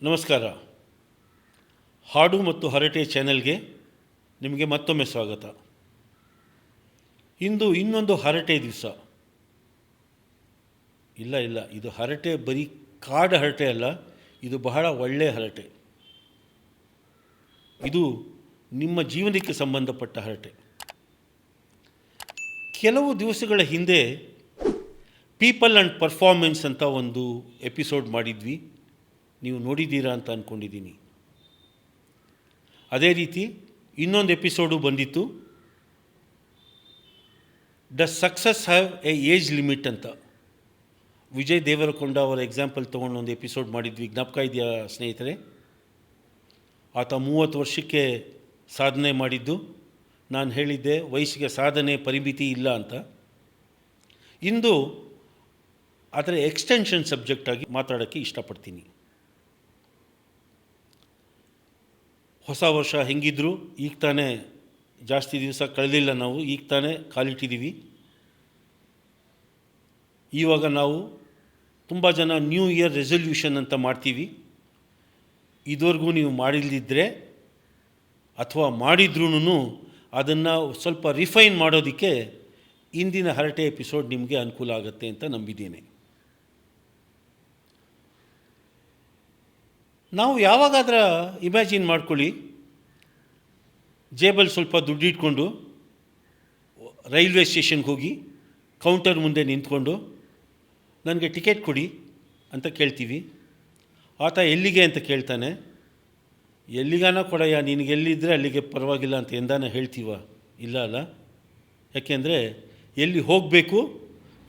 ನಮಸ್ಕಾರ. ಹಾಡು ಮತ್ತು ಹರಟೆ ಚಾನೆಲ್ಗೆ ನಿಮಗೆ ಮತ್ತೊಮ್ಮೆ ಸ್ವಾಗತ. ಇಂದು ಇನ್ನೊಂದು ಹರಟೆ ದಿವಸ. ಇಲ್ಲ, ಇದು ಹರಟೆ ಬರೀ ಕಾಡು ಹರಟೆ ಅಲ್ಲ, ಇದು ಬಹಳ ಒಳ್ಳೆಯ ಹರಟೆ. ಇದು ನಿಮ್ಮ ಜೀವನಕ್ಕೆ ಸಂಬಂಧಪಟ್ಟ ಹರಟೆ. ಕೆಲವು ದಿವಸಗಳ ಹಿಂದೆ ಪೀಪಲ್ ಆ್ಯಂಡ್ ಪರ್ಫಾರ್ಮೆನ್ಸ್ ಅಂತ ಒಂದು ಎಪಿಸೋಡ್ ಮಾಡಿದ್ವಿ. ನೀವು ನೋಡಿದ್ದೀರಾ ಅಂತ ಅಂದ್ಕೊಂಡಿದ್ದೀನಿ. ಅದೇ ರೀತಿ ಇನ್ನೊಂದು ಎಪಿಸೋಡು ಬಂದಿತ್ತು, the success have A age limit ಅಂತ. ವಿಜಯ್ ದೇವರಕೊಂಡ ಅವರ ಎಕ್ಸಾಂಪಲ್ ತೊಗೊಂಡು ಒಂದು ಎಪಿಸೋಡ್ ಮಾಡಿದ್ವಿ, ಜ್ಞಾಪಕ ಇದೆಯಾ ಸ್ನೇಹಿತರೆ? ಆತ 30 ವರ್ಷಕ್ಕೆ ಸಾಧನೆ ಮಾಡಿದ್ದು. ನಾನು ಹೇಳಿದ್ದೆ ವಯಸ್ಸಿಗೆ ಸಾಧನೆ ಪರಿಮಿತಿ ಇಲ್ಲ ಅಂತ. ಇಂದು ಅದರ ಎಕ್ಸ್ಟೆನ್ಷನ್ ಸಬ್ಜೆಕ್ಟಾಗಿ ಮಾತಾಡೋಕ್ಕೆ ಇಷ್ಟಪಡ್ತೀನಿ. ಹೊಸ ವರ್ಷ ಹೆಂಗಿದ್ರು, ಈಗ ತಾನೇ ಜಾಸ್ತಿ ದಿವಸ ಕಳೆದಿಲ್ಲ, ನಾವು ಈಗ ತಾನೇ ಕಾಲಿಟ್ಟಿದ್ದೀವಿ. ಇವಾಗ ನಾವು ತುಂಬ ಜನ ನ್ಯೂ ಇಯರ್ ರೆಸೊಲ್ಯೂಷನ್ ಅಂತ ಮಾಡ್ತೀವಿ. ಇದುವರೆಗೂ ನೀವು ಮಾಡಿಲ್ಲದಿದ್ದರೆ ಅಥವಾ ಮಾಡಿದ್ರೂ ಅದನ್ನು ಸ್ವಲ್ಪ ರಿಫೈನ್ ಮಾಡೋದಕ್ಕೆ ಇಂದಿನ ಹರಟೆ ಎಪಿಸೋಡ್ ನಿಮಗೆ ಅನುಕೂಲ ಆಗುತ್ತೆ ಅಂತ ನಂಬಿದ್ದೇನೆ. ನಾವು ಯಾವಾಗಾದರೂ ಇಮ್ಯಾಜಿನ್ ಮಾಡ್ಕೊಳ್ಳಿ, ಜೇಬಲ್ಲಿ ಸ್ವಲ್ಪ ದುಡ್ಡು ಇಟ್ಕೊಂಡು ರೈಲ್ವೆ ಸ್ಟೇಷನ್ಗೆ ಹೋಗಿ ಕೌಂಟರ್ ಮುಂದೆ ನಿಂತ್ಕೊಂಡು ನನಗೆ ಟಿಕೆಟ್ ಕೊಡಿ ಅಂತ ಕೇಳ್ತೀವಿ. ಆತ ಎಲ್ಲಿಗೆ ಅಂತ ಕೇಳ್ತಾನೆ. ಎಲ್ಲಿಗಾನ ಕೊಡಯ್ಯ, ನಿನಗೆಲ್ಲಿದ್ದರೆ ಅಲ್ಲಿಗೆ ಪರವಾಗಿಲ್ಲ ಅಂತ ಎಂದಾನ ಹೇಳ್ತೀವ? ಇಲ್ಲ ಅಲ್ಲ. ಯಾಕೆಂದರೆ ಎಲ್ಲಿ ಹೋಗಬೇಕು,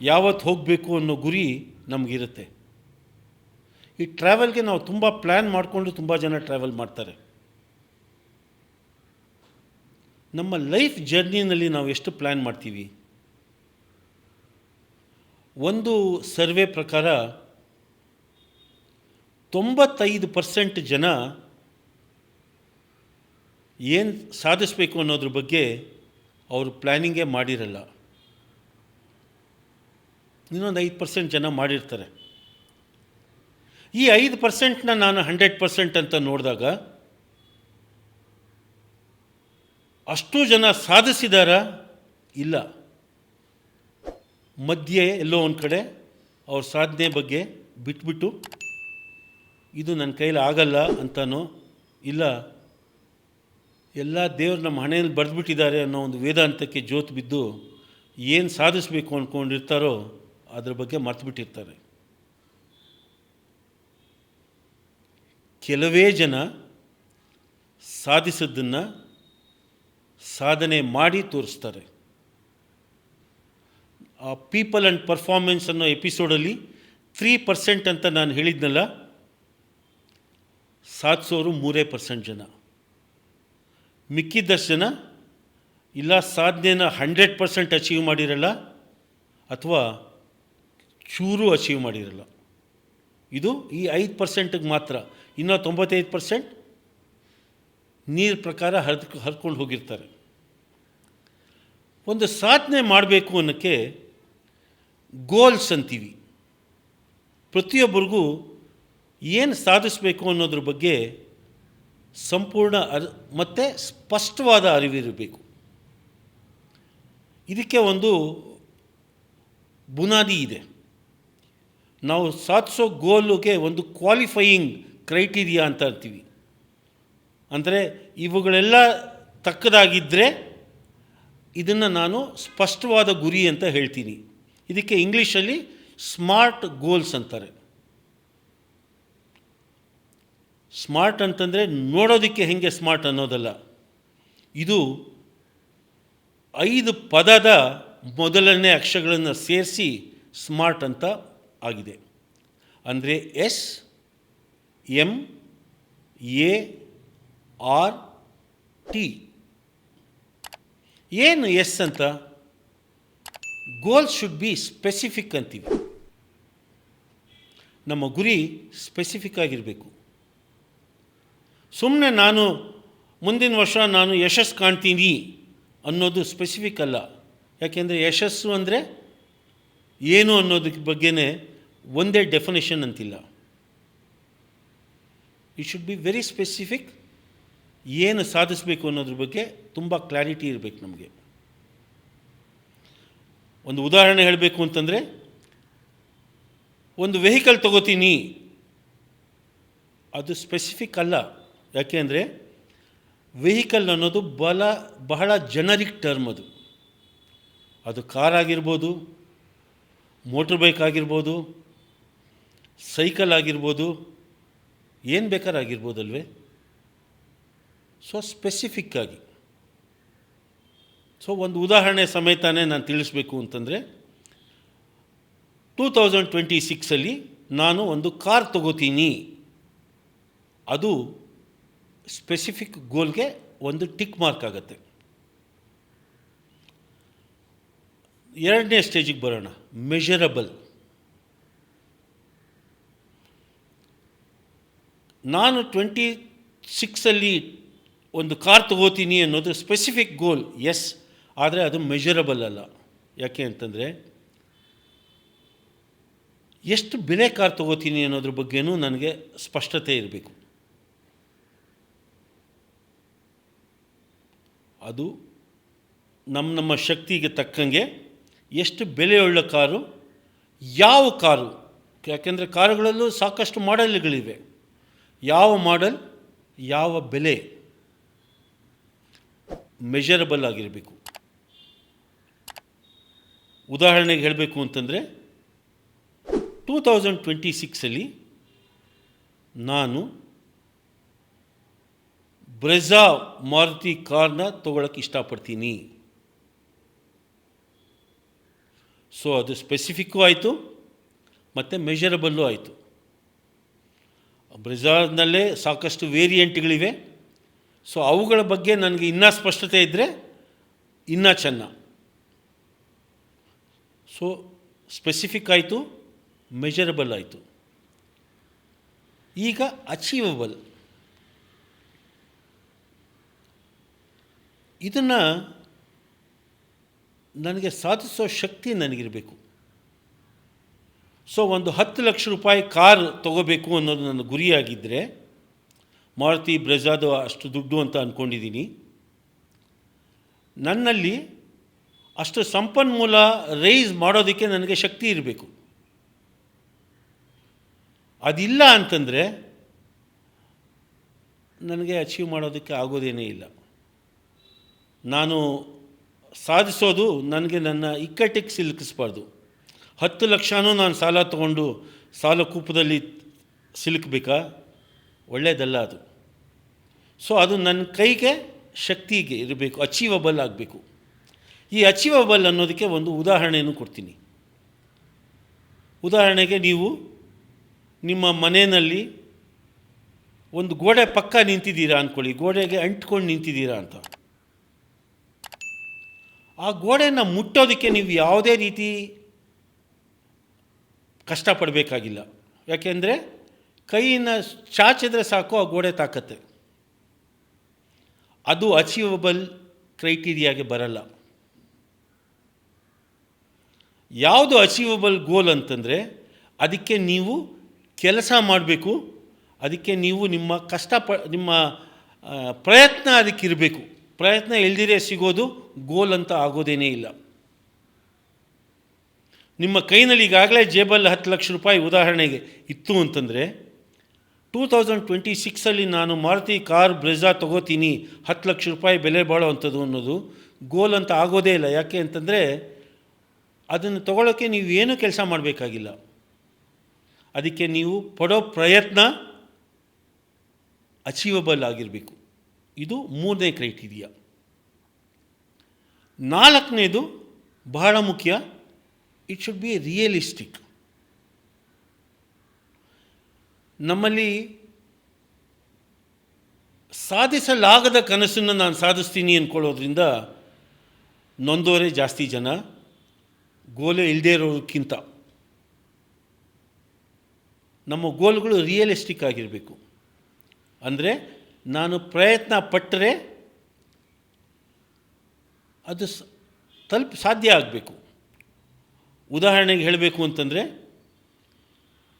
ಯಾವತ್ತು ಹೋಗಬೇಕು ಅನ್ನೋ ಗುರಿ ನಮಗಿರುತ್ತೆ. ಈ ಟ್ರಾವೆಲ್ಗೆ ನಾವು ತುಂಬ ಪ್ಲ್ಯಾನ್ ಮಾಡಿಕೊಂಡು ತುಂಬ ಜನ ಟ್ರಾವೆಲ್ ಮಾಡ್ತಾರೆ. ನಮ್ಮ ಲೈಫ್ ಜರ್ನಿನಲ್ಲಿ ನಾವು ಎಷ್ಟು ಪ್ಲ್ಯಾನ್ ಮಾಡ್ತೀವಿ? ಒಂದು ಸರ್ವೆ ಪ್ರಕಾರ 95% ಜನ ಏನು ಸಾಧಿಸಬೇಕು ಅನ್ನೋದ್ರ ಬಗ್ಗೆ ಅವರು ಪ್ಲ್ಯಾನಿಂಗೇ ಮಾಡಿರಲ್ಲ. ಇನ್ನೊಂದು 5% ಜನ ಮಾಡಿರ್ತಾರೆ. ಈ 5%ನ ನಾನು 100% ಅಂತ ನೋಡಿದಾಗ ಅಷ್ಟು ಜನ ಸಾಧಿಸಿದಾರಾ? ಇಲ್ಲ. ಮಧ್ಯೆ ಎಲ್ಲೋ ಒಂದು ಕಡೆ ಅವ್ರ ಸಾಧನೆ ಬಗ್ಗೆ ಬಿಟ್ಬಿಟ್ಟು ಇದು ನನ್ನ ಕೈಲಿ ಆಗಲ್ಲ ಅಂತನೋ, ಇಲ್ಲ ಎಲ್ಲ ದೇವ್ರು ನಮ್ಮ ಹಣೆಯಲ್ಲಿ ಬರೆದ್ಬಿಟ್ಟಿದ್ದಾರೆ ಅನ್ನೋ ಒಂದು ವೇದಾಂತಕ್ಕೆ ಜೋತು ಬಿದ್ದು ಏನು ಸಾಧಿಸಬೇಕು ಅಂದ್ಕೊಂಡಿರ್ತಾರೋ ಅದ್ರ ಬಗ್ಗೆ ಮರ್ತುಬಿಟ್ಟಿರ್ತಾರೆ. ಕೆಲವೇ ಜನ ಸಾಧಿಸೋದನ್ನು ಸಾಧನೆ ಮಾಡಿ ತೋರಿಸ್ತಾರೆ. ಆ ಪೀಪಲ್ ಆ್ಯಂಡ್ ಪರ್ಫಾರ್ಮೆನ್ಸ್ ಅನ್ನೋ ಎಪಿಸೋಡಲ್ಲಿ 3% ಅಂತ ನಾನು ಹೇಳಿದ್ನಲ್ಲ, ಸಾಧಿಸೋರು 3% ಜನ. ಮಿಕ್ಕಿದ್ದಷ್ಟು ಜನ ಇಲ್ಲ ಸಾಧನೆನ 100% ಅಚೀವ್ ಮಾಡಿರಲ್ಲ ಅಥವಾ ಚೂರು ಅಚೀವ್ ಮಾಡಿರಲ್ಲ. ಇದು ಈ 5%ಗೆ ಮಾತ್ರ. ಇನ್ನೂ 95% ನೀರು ಪ್ರಕಾರ ಹರ್ಕೊಂಡು ಹೋಗಿರ್ತಾರೆ. ಒಂದು ಸಾಧನೆ ಮಾಡಬೇಕು ಅನ್ನೋಕ್ಕೆ ಗೋಲ್ಸ್ ಅಂತೀವಿ. ಪ್ರತಿಯೊಬ್ಬರಿಗೂ ಏನು ಸಾಧಿಸಬೇಕು ಅನ್ನೋದ್ರ ಬಗ್ಗೆ ಸಂಪೂರ್ಣ ಮತ್ತು ಸ್ಪಷ್ಟವಾದ ಅರಿವಿರಬೇಕು. ಇದಕ್ಕೆ ಒಂದು ಬುನಾದಿ ಇದೆ. ನಾವು ಸಾಧಿಸೋ ಗೋಲಿಗೆ ಒಂದು ಕ್ವಾಲಿಫೈಯಿಂಗ್ ಕ್ರೈಟೀರಿಯಾ ಅಂತ ಅಂತೀವಿ. ಅಂದರೆ ಇವುಗಳೆಲ್ಲ ತಕ್ಕದಾಗಿದ್ದರೆ ಇದನ್ನು ನಾನು ಸ್ಪಷ್ಟವಾದ ಗುರಿ ಅಂತ ಹೇಳ್ತೀನಿ. ಇದಕ್ಕೆ ಇಂಗ್ಲೀಷಲ್ಲಿ ಸ್ಮಾರ್ಟ್ ಗೋಲ್ಸ್ ಅಂತಾರೆ. ಸ್ಮಾರ್ಟ್ ಅಂತಂದರೆ ನೋಡೋದಕ್ಕೆ ಹೇಗೆ ಸ್ಮಾರ್ಟ್ ಅನ್ನೋದಲ್ಲ, ಇದು 5 ಪದದ ಮೊದಲನೇ ಅಕ್ಷರಗಳನ್ನು ಸೇರಿಸಿ ಸ್ಮಾರ್ಟ್ ಅಂತ ಆಗಿದೆ. ಅಂದರೆ SMART. ಏನು ಎಸ್ ಅಂತ? ಗೋಲ್ ಶುಡ್ ಬಿ ಸ್ಪೆಸಿಫಿಕ್ ಅಂತೀವಿ. ನಮ್ಮ ಗುರಿ ಸ್ಪೆಸಿಫಿಕ್ ಆಗಿರಬೇಕು. ಸುಮ್ಮನೆ ನಾನು ಮುಂದಿನ ವರ್ಷ ನಾನು ಯಶಸ್ಸು ಕಾಣ್ತೀನಿ ಅನ್ನೋದು ಸ್ಪೆಸಿಫಿಕ್ ಅಲ್ಲ. ಯಾಕೆಂದರೆ ಯಶಸ್ಸು ಅಂದರೆ ಏನು ಅನ್ನೋದಕ್ಕೆ ಬಗ್ಗೆನೇ ಒಂದೇ ಡೆಫಿನೇಷನ್ ಅಂತಿಲ್ಲ. It should be very specific. ಏನು ಸಾಧಿಸಬೇಕು ಅನ್ನೋದ್ರ ಬಗ್ಗೆ ತುಂಬ ಕ್ಲಾರಿಟಿ ಇರಬೇಕು ನಮಗೆ. ಒಂದು ಉದಾಹರಣೆ ಹೇಳಬೇಕು ಅಂತಂದರೆ, ಒಂದು ವೆಹಿಕಲ್ ತಗೋತೀನಿ, ಅದು ಸ್ಪೆಸಿಫಿಕ್ ಅಲ್ಲ. ಯಾಕೆ ಅಂದರೆ ವೆಹಿಕಲ್ ಅನ್ನೋದು ಬಹಳ ಜನರಿಕ್ ಟರ್ಮ್. ಅದು ಕಾರ್ ಆಗಿರ್ಬೋದು, ಮೋಟ್ರ್ ಬೈಕ್ ಆಗಿರ್ಬೋದು, ಸೈಕಲ್ ಆಗಿರ್ಬೋದು, ಏನು ಬೇಕಾರಾಗಿರ್ಬೋದಲ್ವೇ. ಸೊ ಸ್ಪೆಸಿಫಿಕ್ಕಾಗಿ, ಸೊ ಒಂದು ಉದಾಹರಣೆ ಸಮೇತನೇ ನಾನು ತಿಳಿಸ್ಬೇಕು ಅಂತಂದರೆ, 2026 ನಾನು ಒಂದು ಕಾರ್ ತಗೋತೀನಿ, ಅದು ಸ್ಪೆಸಿಫಿಕ್ ಗೋಲ್ಗೆ ಒಂದು ಟಿಕ್ ಮಾರ್ಕ್ ಆಗುತ್ತೆ. ಎರಡನೇ ಸ್ಟೇಜಿಗೆ ಬರೋಣ, ಮೆಷರಬಲ್. ನಾನು 26 ಒಂದು ಕಾರ್ ತಗೋತೀನಿ ಅನ್ನೋದು ಸ್ಪೆಸಿಫಿಕ್ ಗೋಲ್, ಎಸ್, ಆದರೆ ಅದು ಮೆಷರಬಲ್ ಅಲ್ಲ. ಯಾಕೆ ಅಂತಂದರೆ ಎಷ್ಟು ಬೆಲೆ ಕಾರ್ ತಗೋತೀನಿ ಅನ್ನೋದ್ರ ಬಗ್ಗೆನೂ ನನಗೆ ಸ್ಪಷ್ಟತೆ ಇರಬೇಕು. ಅದು ನಮ್ಮ ಶಕ್ತಿಗೆ ತಕ್ಕಂಗೆ ಎಷ್ಟು ಬೆಲೆಯುಳ್ಳ ಕಾರು, ಯಾವ ಕಾರು, ಯಾಕೆಂದರೆ ಕಾರುಗಳಲ್ಲೂ ಸಾಕಷ್ಟು ಮಾಡೆಲ್ಗಳಿವೆ. ಯಾವ ಮಾಡೆಲ್, ಯಾವ ಬೆಲೆ, ಮೆಷರಬಲ್ ಆಗಿರಬೇಕು. ಉದಾಹರಣೆಗೆ ಹೇಳಬೇಕು ಅಂತಂದರೆ 2026 ನಾನು ಬ್ರೆಝಾ ಮಾರುತಿ ಕಾರ್ನ ತೊಗೊಳಕ್ಕೆ ಇಷ್ಟಪಡ್ತೀನಿ. ಸೊ ಅದು ಸ್ಪೆಸಿಫಿಕ್ಕು ಆಯಿತು ಮತ್ತು ಮೆಷರಬಲ್ಲು ಆಯಿತು. ಬ್ರೆಝಾನಲ್ಲೇ ಸಾಕಷ್ಟು ವೇರಿಯಂಟ್ಗಳಿವೆ. ಸೊ ಅವುಗಳ ಬಗ್ಗೆ ನನಗೆ ಇನ್ನೂ ಸ್ಪಷ್ಟತೆ ಇದ್ದರೆ ಇನ್ನೂ ಚೆನ್ನ. ಸೊ ಸ್ಪೆಸಿಫಿಕ್ ಆಯಿತು, ಮೆಷರಬಲ್ ಆಯಿತು. ಈಗ ಅಚೀವಬಲ್. ಇದನ್ನು ನನಗೆ ಸಾಧಿಸೋ ಶಕ್ತಿ ನನಗಿರಬೇಕು. ಸೊ ಒಂದು 10 ಲಕ್ಷ ರೂಪಾಯಿ ಕಾರ್ ತೊಗೋಬೇಕು ಅನ್ನೋದು ನನ್ನ ಗುರಿಯಾಗಿದ್ದರೆ, ಮಾರುತಿ ಬ್ರೆಝಾದು ಅಷ್ಟು ದುಡ್ಡು ಅಂತ ಅಂದ್ಕೊಂಡಿದ್ದೀನಿ. ನನ್ನಲ್ಲಿ ಅಷ್ಟು ಸಂಪನ್ಮೂಲ ರೈಸ್ ಮಾಡೋದಕ್ಕೆ ನನಗೆ ಶಕ್ತಿ ಇರಬೇಕು. ಅದಿಲ್ಲ ಅಂತಂದರೆ ನನಗೆ ಅಚೀವ್ ಮಾಡೋದಕ್ಕೆ ಆಗೋದೇನೇ ಇಲ್ಲ. ನಾನು ಸಾಧಿಸೋದು ನನಗೆ ನನ್ನ ಇಕ್ಕಟ್ಟಿಗೆ ಸಿಲುಕಿಸ್ಬಾರ್ದು. 10 ಲಕ್ಷನೂ ನಾನು ಸಾಲ ತೊಗೊಂಡು ಸಾಲ ಕೂಪದಲ್ಲಿ ಸಿಲುಕಬೇಕಾ? ಒಳ್ಳೆಯದಲ್ಲ ಅದು. ಸೊ ಅದು ನನ್ನ ಕೈಗೆ ಶಕ್ತಿಗೆ ಇರಬೇಕು, ಅಚೀವಬಲ್ ಆಗಬೇಕು. ಈ ಅಚೀವಬಲ್ ಅನ್ನೋದಕ್ಕೆ ಒಂದು ಉದಾಹರಣೆಯನ್ನು ಕೊಡ್ತೀನಿ. ಉದಾಹರಣೆಗೆ, ನೀವು ನಿಮ್ಮ ಮನೆಯಲ್ಲಿ ಒಂದು ಗೋಡೆ ಪಕ್ಕ ನಿಂತಿದ್ದೀರಾ ಅಂದ್ಕೊಳ್ಳಿ, ಗೋಡೆಗೆ ಅಂಟ್ಕೊಂಡು ನಿಂತಿದ್ದೀರಾ ಅಂತ. ಆ ಗೋಡೆನ ಮುಟ್ಟೋದಕ್ಕೆ ನೀವು ಯಾವುದೇ ರೀತಿ ಕಷ್ಟಪಡಬೇಕಾಗಿಲ್ಲ. ಯಾಕೆಂದರೆ ಕೈಯನ್ನು ಚಾಚಿದ್ರೆ ಸಾಕು, ಆ ಗೋಡೆ ತಾಕತ್ತೆ. ಅದು ಅಚೀವಬಲ್ ಕ್ರೈಟೀರಿಯಾಗೆ ಬರಲ್ಲ. ಯಾವುದು ಅಚೀವಬಲ್ ಗೋಲ್ ಅಂತಂದರೆ, ಅದಕ್ಕೆ ನೀವು ಕೆಲಸ ಮಾಡಬೇಕು, ಅದಕ್ಕೆ ನೀವು ನಿಮ್ಮ ಪ್ರಯತ್ನ ಅದಕ್ಕಿರಬೇಕು. ಪ್ರಯತ್ನ ಇಲ್ದಿರೇ ಸಿಗೋದು ಗೋಲ್ ಅಂತ ಆಗೋದೇನೇ ಇಲ್ಲ. ನಿಮ್ಮ ಕೈನಲ್ಲಿ ಈಗಾಗಲೇ ಜೇಬಲ್ಲಿ 10 ಲಕ್ಷ ರೂಪಾಯಿ ಉದಾಹರಣೆಗೆ ಇತ್ತು ಅಂತಂದರೆ, 2026 ನಾನು ಮಾರುತಿ ಕಾರ್ ಬ್ರೆಝಾ ತೊಗೋತೀನಿ, 10 ಲಕ್ಷ ರೂಪಾಯಿ ಬೆಲೆ ಬಾಳೋ ಅಂಥದ್ದು ಅನ್ನೋದು ಗೋಲ್ ಅಂತ ಆಗೋದೇ ಇಲ್ಲ. ಯಾಕೆ ಅಂತಂದರೆ ಅದನ್ನು ತೊಗೊಳ್ಳೋಕ್ಕೆ ನೀವೇನೂ ಕೆಲಸ ಮಾಡಬೇಕಾಗಿಲ್ಲ. ಅದಕ್ಕೆ ನೀವು ಪಡೋ ಪ್ರಯತ್ನ ಅಚೀವಬಲ್ ಆಗಿರಬೇಕು. ಇದು 3ನೇ ಕ್ರೈಟೀರಿಯಾ. 4ನೇದು ಬಹಳ ಮುಖ್ಯ, ಇಟ್ ಶುಡ್ ಬಿ ರಿಯಲಿಸ್ಟಿಕ್. ನಮ್ಮಲ್ಲಿ ಸಾಧಿಸಲಾಗದ ಕನಸನ್ನು ನಾನು ಸಾಧಿಸ್ತೀನಿ ಅಂದ್ಕೊಳ್ಳೋದ್ರಿಂದ ನೊಂದೋರೇ ಜಾಸ್ತಿ ಜನ, ಗೋಲೇ ಇಲ್ಲದೇ ಇರೋದಕ್ಕಿಂತ. ನಮ್ಮ ಗೋಲ್ಗಳು ರಿಯಲಿಸ್ಟಿಕ್ ಆಗಿರಬೇಕು. ಅಂದರೆ ನಾನು ಪ್ರಯತ್ನ ಪಟ್ಟರೆ ಅದು ಸಾಧ್ಯ ಆಗಬೇಕು. ಉದಾಹರಣೆಗೆ ಹೇಳಬೇಕು ಅಂತಂದರೆ,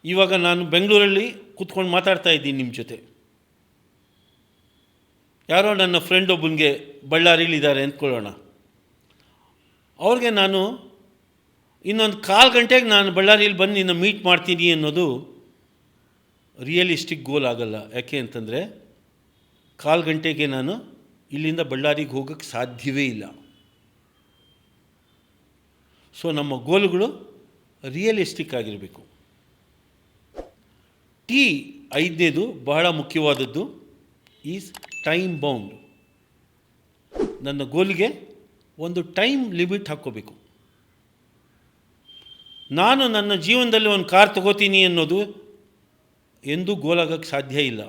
ಇವಾಗ ನಾನು ಬೆಂಗಳೂರಲ್ಲಿ ಕೂತ್ಕೊಂಡು ಮಾತಾಡ್ತಾ ಇದ್ದೀನಿ ನಿಮ್ಮ ಜೊತೆ. ಯಾರೋ ನನ್ನ ಫ್ರೆಂಡ್ ಒಬ್ಬನಿಗೆ ಬಳ್ಳಾರಿಲಿದ್ದಾರೆ ಅಂದ್ಕೊಳ್ಳೋಣ, ಅವ್ರಿಗೆ ನಾನು ಇನ್ನೊಂದು 1/4 ಗಂಟೆಗೆ ನಾನು ಬಳ್ಳಾರಿಲಿ ಬಂದು ನಿನ್ನ ಮೀಟ್ ಮಾಡ್ತೀನಿ ಅನ್ನೋದು ರಿಯಲಿಸ್ಟಿಕ್ ಗೋಲ್ ಆಗಲ್ಲ. ಯಾಕೆ ಅಂತಂದರೆ 1/4 ಗಂಟೆಗೆ ನಾನು ಇಲ್ಲಿಂದ ಬಳ್ಳಾರಿಗೆ ಹೋಗೋಕ್ಕೆ ಸಾಧ್ಯವೇ ಇಲ್ಲ. ಸೊ ನಮ್ಮ ಗೋಲ್ಗಳು ರಿಯಲಿಸ್ಟಿಕ್ ಆಗಿರಬೇಕು. 5ನೇದು ಬಹಳ ಮುಖ್ಯವಾದದ್ದು ಈಸ್ ಟೈಮ್ ಬೌಂಡ್. ನನ್ನ ಗೋಲ್ಗೆ ಒಂದು ಟೈಮ್ ಲಿಮಿಟ್ ಹಾಕ್ಕೋಬೇಕು. ನಾನು ನನ್ನ ಜೀವನದಲ್ಲಿ ಒಂದು ಕಾರ್ ತಗೋತೀನಿ ಅನ್ನೋದು ಎಂದೂ ಗೋಲ್ ಆಗೋಕ್ಕೆ ಸಾಧ್ಯ ಇಲ್ಲ.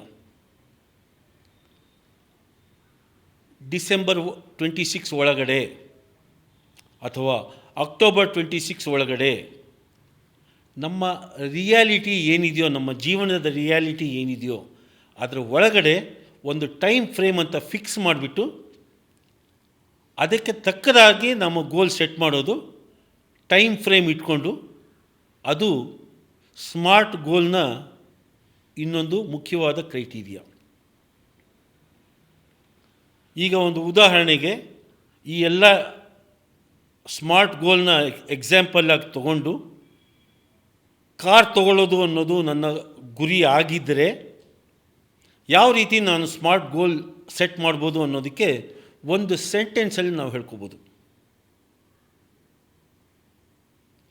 ಡಿಸೆಂಬರ್ 26 ಒಳಗಡೆ ಅಥವಾ ಅಕ್ಟೋಬರ್ 26 ಒಳಗಡೆ ನಮ್ಮ ರಿಯಾಲಿಟಿ ಏನಿದೆಯೋ, ನಮ್ಮ ಜೀವನದ ರಿಯಾಲಿಟಿ ಏನಿದೆಯೋ ಅದರ ಒಳಗಡೆ ಒಂದು ಟೈಮ್ ಫ್ರೇಮ್ ಅಂತ ಫಿಕ್ಸ್ ಮಾಡಿಬಿಟ್ಟು ಅದಕ್ಕೆ ತಕ್ಕದಾಗಿ ನಮ್ಮ ಗೋಲ್ ಸೆಟ್ ಮಾಡೋದು, ಟೈಮ್ ಫ್ರೇಮ್ ಇಟ್ಕೊಂಡು. ಅದು ಸ್ಮಾರ್ಟ್ ಗೋಲ್ನ ಇನ್ನೊಂದು ಮುಖ್ಯವಾದ ಕ್ರೈಟೀರಿಯಾ. ಈಗ ಒಂದು ಉದಾಹರಣೆಗೆ ಈ ಎಲ್ಲ ಸ್ಮಾರ್ಟ್ ಗೋಲ್ನ ಎಕ್ಸಾಂಪಲ್ಲಾಗಿ ತಗೊಂಡು ಕಾರ್ ತಗೊಳ್ಳೋದು ಅನ್ನೋದು ನನ್ನ ಗುರಿ ಆಗಿದ್ದರೆ ಯಾವ ರೀತಿ ನಾನು ಸ್ಮಾರ್ಟ್ ಗೋಲ್ ಸೆಟ್ ಮಾಡ್ಬೋದು ಅನ್ನೋದಕ್ಕೆ ಒಂದು ಸೆಂಟೆನ್ಸಲ್ಲಿ ನಾವು ಹೇಳ್ಕೊಬೋದು.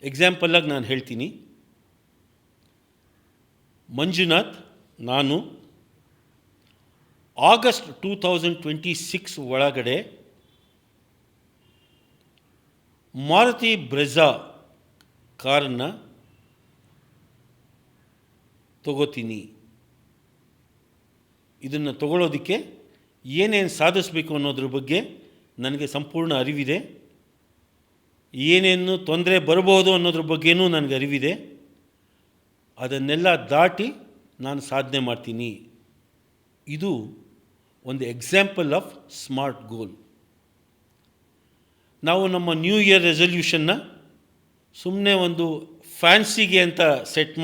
ಎಕ್ಸಾಂಪಲ್ಲಾಗಿ ನಾನು ಹೇಳ್ತೀನಿ. ಮಂಜುನಾಥ್, ನಾನು ಆಗಸ್ಟ್ 2026 ಒಳಗಡೆ ಮಾರುತಿ ಬ್ರೆಝಾ ಕಾರನ್ನು ತಗೋತೀನಿ. ಇದನ್ನು ತಗೊಳ್ಳೋದಕ್ಕೆ ಏನೇನು ಸಾಧಿಸಬೇಕು ಅನ್ನೋದ್ರ ಬಗ್ಗೆ ನನಗೆ ಸಂಪೂರ್ಣ ಅರಿವಿದೆ. ಏನೇನು ತೊಂದರೆ ಬರಬಹುದು ಅನ್ನೋದ್ರ ಬಗ್ಗೆನೂ ನನಗೆ ಅರಿವಿದೆ. ಅದನ್ನೆಲ್ಲ ದಾಟಿ ನಾನು ಸಾಧನೆ ಮಾಡ್ತೀನಿ. ಇದು ಒಂದು ಎಕ್ಸಾಂಪಲ್ ಆಫ್ ಸ್ಮಾರ್ಟ್ ಗೋಲ್. ನಾವು ನಮ್ಮ ನ್ಯೂ ಇಯರ್ ರೆಸಲ್ಯೂಷನ್ನ ಸುಮ್ಮನೆ ಒಂದು ಫ್ಯಾನ್ಸಿಗೆ ಅಂತ ಸೆಟ್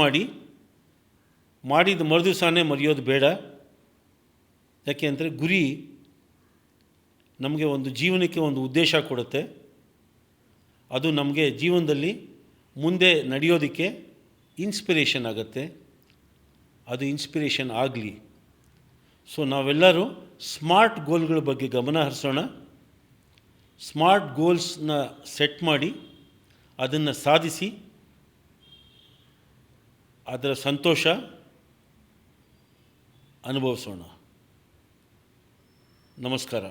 ಮಾಡಿದ ಮರುದಿವಸನೇ ಮರೆಯೋದು ಬೇಡ. ಯಾಕೆ ಅಂದರೆ ಗುರಿ ನಮಗೆ ಒಂದು ಜೀವನಕ್ಕೆ ಒಂದು ಉದ್ದೇಶ ಕೊಡುತ್ತೆ. ಅದು ನಮಗೆ ಜೀವನದಲ್ಲಿ ಮುಂದೆ ನಡೆಯೋದಕ್ಕೆ ಇನ್ಸ್ಪಿರೇಷನ್ ಆಗುತ್ತೆ. ಅದು ಇನ್ಸ್ಪಿರೇಷನ್ ಆಗಲಿ. ಸೊ ನಾವೆಲ್ಲರೂ ಸ್ಮಾರ್ಟ್ ಗೋಲ್ಗಳ ಬಗ್ಗೆ ಗಮನ ಹರಿಸೋಣ. ಸ್ಮಾರ್ಟ್ ಗೋಲ್ಸ್ನ ಸೆಟ್ ಮಾಡಿ ಅದನ್ನು ಸಾಧಿಸಿ ಅದರ ಸಂತೋಷ ಅನುಭವಿಸೋಣ. ನಮಸ್ಕಾರ.